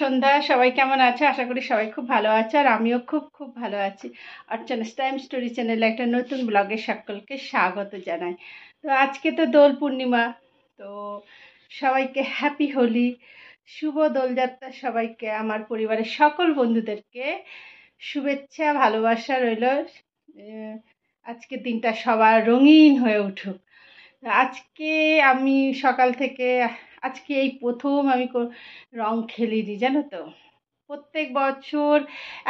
সন্ধ্যা। সবাই কেমন আছে? আশা করি সবাই খুব ভালো আছে, আর আমিও খুব খুব ভালো আছি। অর্চনাস টাইম স্টোরি চ্যানেলে একটা নতুন ব্লগে সকলকে স্বাগত জানাই। তো আজকে তো দোল পূর্ণিমা, তো সবাইকে হ্যাপি হোলি, শুভ দোলযাত্রা। সবাইকে, আমার পরিবারের সকল বন্ধুদেরকে শুভেচ্ছা ভালোবাসা রইল। আজকের দিনটা সবার রঙিন হয়ে উঠুক। আজকে আমি সকাল থেকে, আজকে এই প্রথম আমি রং খেলিনি, জানো তো। প্রত্যেক বছর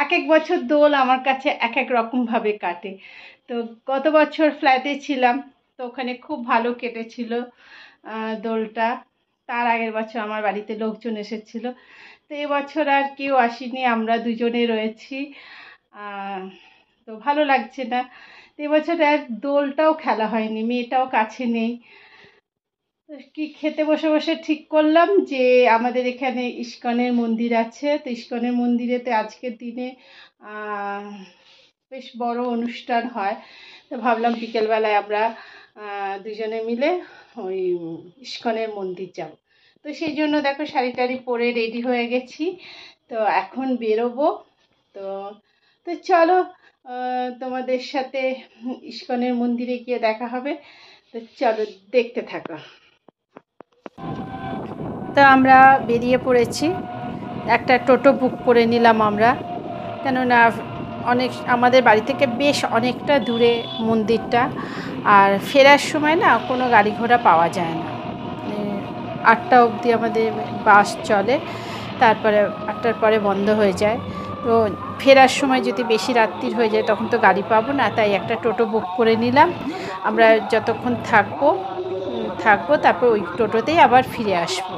এক এক বছর দোল আমার কাছে এক এক রকমভাবে কাটে। তো গত বছর ফ্ল্যাটে ছিলাম, তো ওখানে খুব ভালো কেটেছিল দোলটা। তার আগের বছর আমার বাড়িতে লোকজন এসেছিল। তো এবছর আর কেউ আসেনি, আমরা দুজনে রয়েছি। তো ভালো লাগছে না। তো এবছর আর দোলটাও খেলা হয়নি, মেয়েটাও কাছে নেই। কি খেতে বসে বসে ঠিক করলাম যে আমাদের এখানে ইস্কনের মন্দির আছে, তো ইস্কনের মন্দিরেতে আজকের দিনে বেশ বড় অনুষ্ঠান হয়। তো ভাবলাম বিকেলবেলায় আমরা দুজনে মিলে ওই ইস্কনের মন্দির যাব। তো সেই জন্য দেখো শাড়ি টাড়ি পরে রেডি হয়ে গেছি, তো এখন বেরোবো। তো তো চলো, তোমাদের সাথে ইস্কনের মন্দিরে গিয়ে দেখা হবে। তো চলো, দেখতে থাকো। তা আমরা বেরিয়ে পড়েছি, একটা টোটো বুক করে নিলাম আমরা, কেননা আমাদের বাড়ি থেকে বেশ অনেকটা দূরে মন্দিরটা, আর ফেরার সময় না কোনো গাড়ি ঘোড়া পাওয়া যায় না। 8টা অবধি আমাদের বাস চলে, তারপরে 8টার পরে বন্ধ হয়ে যায়। তো ফেরার সময় যদি বেশি রাত্রির হয়ে যায় তখন তো গাড়ি পাবো না, তাই একটা টোটো বুক করে নিলাম। আমরা যতক্ষণ থাকবো তারপর ওই টোটোতেই আবার ফিরে আসবো।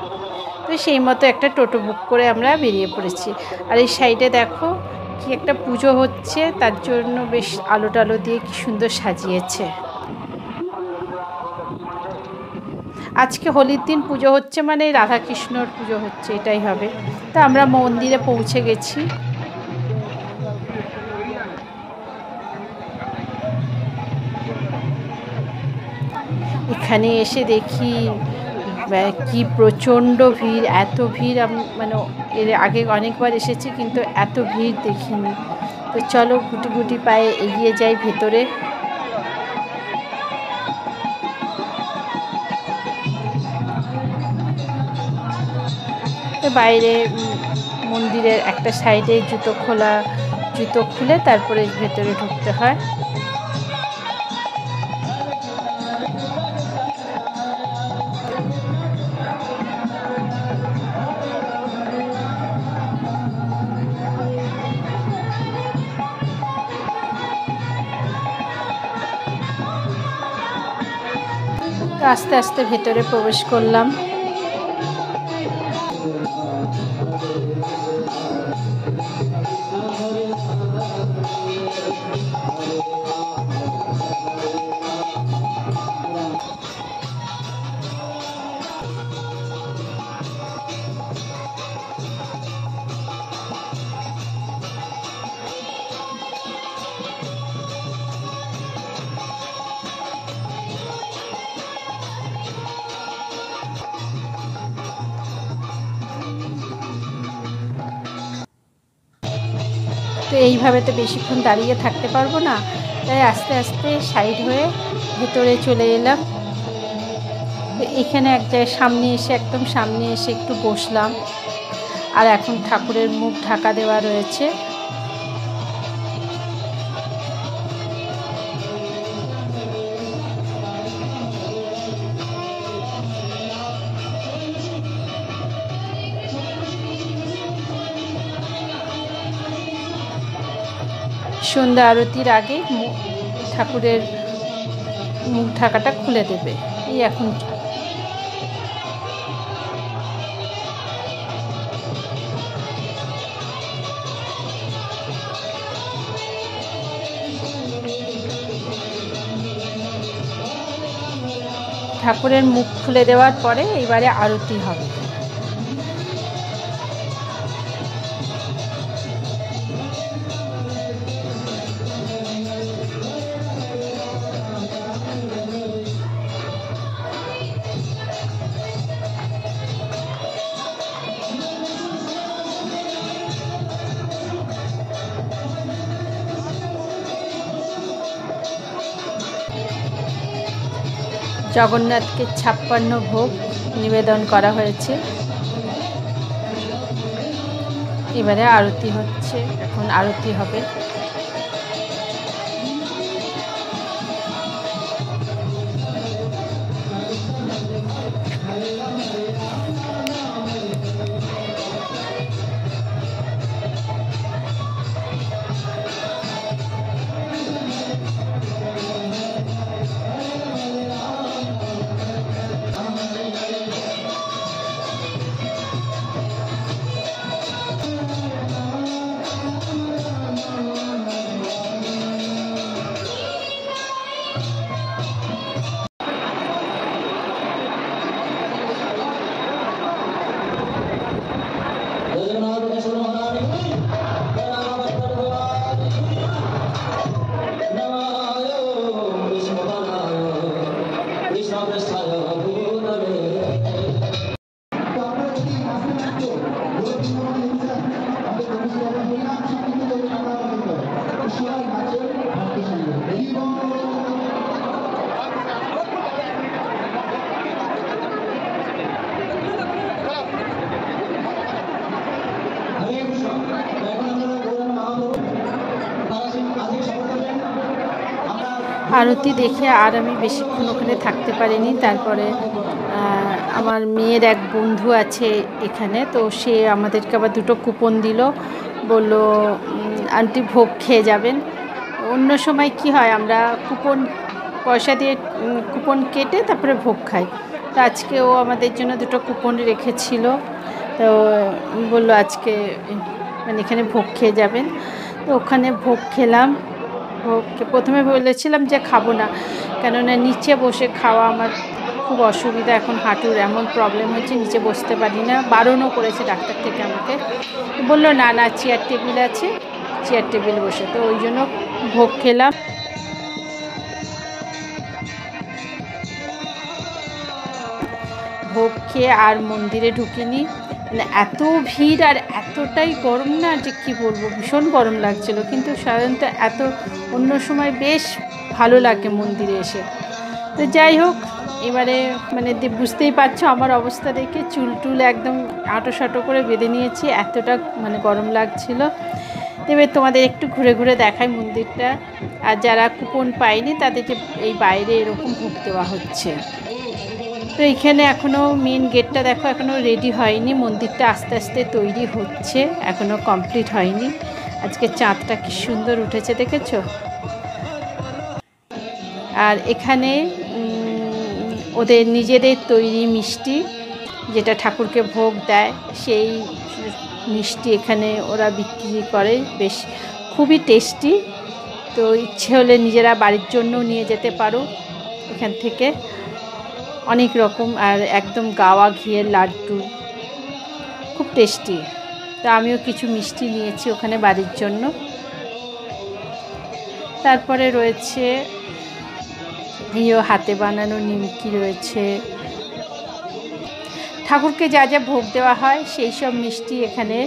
তো সেই মতো একটা টোটো বুক করে আমরা বেরিয়ে পড়েছি। আর এই সাইডে দেখো কি একটা পুজো হচ্ছে, তার জন্য বেশ আলো টালো দিয়ে কি সুন্দর সাজিয়েছে। আজকে হোলির দিন পুজো হচ্ছে, মানে রাধাকৃষ্ণর পুজো হচ্ছে, এটাই হবে। তা আমরা মন্দিরে পৌঁছে গেছি। এখানে এসে দেখি কি প্রচণ্ড ভিড়, এত ভিড় মানে এর আগে অনেকবার এসেছি কিন্তু এত ভিড় দেখিনি। তো চলো গুটি গুটি পায়ে এগিয়ে যাই ভেতরে। তো বাইরে মন্দিরের একটা সাইডে জুতো খুলে তারপরে ভেতরে ঢুকতে হয়। আস্তে আস্তে ভেতরে প্রবেশ করলাম। তো এইভাবে তো বেশিক্ষণ দাঁড়িয়ে থাকতে পারবো না, তাই আস্তে আস্তে সাইড হয়ে ভেতরে চলে এলাম। তো এখানে এক জায়গায় একদম সামনে এসে একটু বসলাম। আর এখন ঠাকুরের মুখ ঢাকা দেওয়া রয়েছে। সন্ধ্যা আরতির আগে ঠাকুরের মুখ ঢাকাটা খুলে দেবে। এই এখন ঠাকুরের মুখ খুলে দেওয়ার পরে এবারে আরতি হবে। জগন্নাথকে 56 ভোগ নিবেদন করা হয়েছে। এবারে আরতি হচ্ছে, এখন আরতি হবে। আরতি দেখে আর আমি বেশিক্ষণ ওখানে থাকতে পারিনি। তারপরে আমার মেয়ের এক বন্ধু আছে এখানে, তো সে আমাদেরকে আবার 2টো কুপন দিল, বলল আন্টি ভোগ খেয়ে যাবেন। অন্য সময় কি হয়, আমরা কুপন পয়সা দিয়ে কুপন কেটে তারপরে ভোগ খাই। তো আজকে ও আমাদের জন্য 2টো কুপন রেখেছিল, তো বলল আজকে মানে এখানে ভোগ খেয়ে যাবেন। তো ওখানে ভোগ খেলাম। ভোগকে প্রথমে বলেছিলাম যে খাবো না, কেননা নিচে বসে খাওয়া আমার খুব অসুবিধা। এখন হাঁটুর এমন প্রবলেম হচ্ছে, নিচে বসতে পারি না। বারণও করেছে ডাক্তার থেকে আমাকে, বললো না না চেয়ার টেবিল আছে, চেয়ার টেবিল বসে। তো ওই জন্য ভোগ খেলাম। ভোগ খেয়ে আর মন্দিরে ঢুকিনি, মানে এত ভিড় আর এতটাই গরম না যে কি বলবো, ভীষণ গরম লাগছিল। কিন্তু সাধারণত এত অন্য সময় বেশ ভালো লাগে মন্দিরে এসে। তো যাই হোক, এবারে মানে বুঝতেই পারছো আমার অবস্থা দেখে, চুল টুল একদম আঁটো সাঁটো করে বেঁধে নিয়েছি, এতটা মানে গরম লাগছিল। তবে তোমাদের একটু ঘুরে ঘুরে দেখাই মন্দিরটা। আর যারা কুপন পায়নি তাদেরকে এই বাইরে এরকম ভোগ দেওয়া হচ্ছে। তো এইখানে এখনও মেন গেটটা দেখো এখনও রেডি হয়নি, মন্দিরটা আস্তে আস্তে তৈরি হচ্ছে, এখনও কমপ্লিট হয়নি। আজকে চাঁদটা কি সুন্দর উঠেছে দেখেছো। আর এখানে ওদের নিজেদের তৈরি মিষ্টি, যেটা ঠাকুরকে ভোগ দেয়, সেই মিষ্টি এখানে ওরা বিক্রি করে, বেশ খুবই টেস্টি। তো ইচ্ছে হলে নিজেরা বাড়ির জন্যও নিয়ে যেতে পারো এখান থেকে, অনেক রকম। আর একদম গাওয়া ঘিয়ের লাড্ডু, খুব টেস্টি। তো আমিও কিছু মিষ্টি নিয়েছি ওখানে বাড়ির জন্য। তারপরে রয়েছে হাতে বানানো নিমকি রয়েছে, ঠাকুরকে যা যা ভোগ দেওয়া হয় সেই সব মিষ্টি এখানে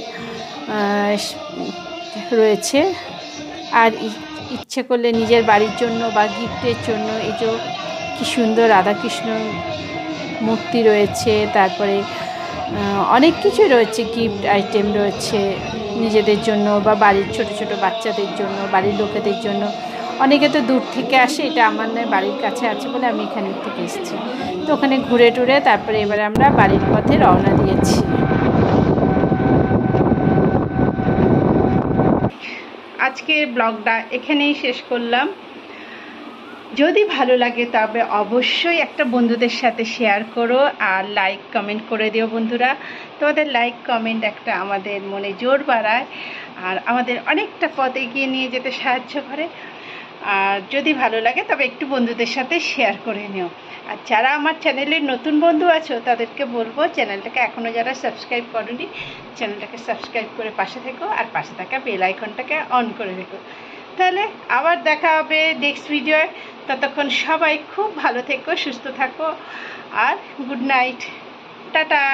রয়েছে। আর ইচ্ছে করলে নিজের বাড়ির জন্য বা গিফটের জন্য, এই যে কি সুন্দর রাধাকৃষ্ণ মূর্তি রয়েছে, তারপরে অনেক কিছু রয়েছে, গিফট আইটেম রয়েছে নিজেদের জন্য বা বাড়ির ছোট ছোট বাচ্চাদের জন্য, বাড়ির লোকেদের জন্য। অনেকে তো দূর থেকে আসে, এটা আমার নয়, বাড়ির কাছে আছে বলে আমি এখান থেকে এসেছি। তো ওখানে ঘুরে টুরে তারপরে এবার আমরা বাড়ির পথে রওনা দিয়েছি। আজকের ব্লগটা এখানেই শেষ করলাম। যদি ভালো লাগে তবে অবশ্যই একটা বন্ধুদের সাথে শেয়ার করো, আর লাইক কমেন্ট করে দিও বন্ধুরা। তোমাদের লাইক কমেন্ট একটা আমাদের মনে জোর বাড়ায়, আর আমাদের অনেকটা পথ এগিয়ে নিয়ে যেতে সাহায্য করে। আর যদি ভালো লাগে তবে একটু বন্ধুদের সাথে শেয়ার করে নিও। আর যারা আমার চ্যানেলের নতুন বন্ধু আছো তাদেরকে বলবো, চ্যানেলটাকে এখনও যারা সাবস্ক্রাইব করোনি, চ্যানেলটাকে সাবস্ক্রাইব করে পাশে থেকো, আর পাশে থাকা বেল আইকনটাকে অন করে রেখো। তাহলে আবার দেখা হবে নেক্সট ভিডিওয়। ততক্ষণ সবাই খুব ভালো থেকো, সুস্থ থাকো, আর গুড নাইট, টাটা।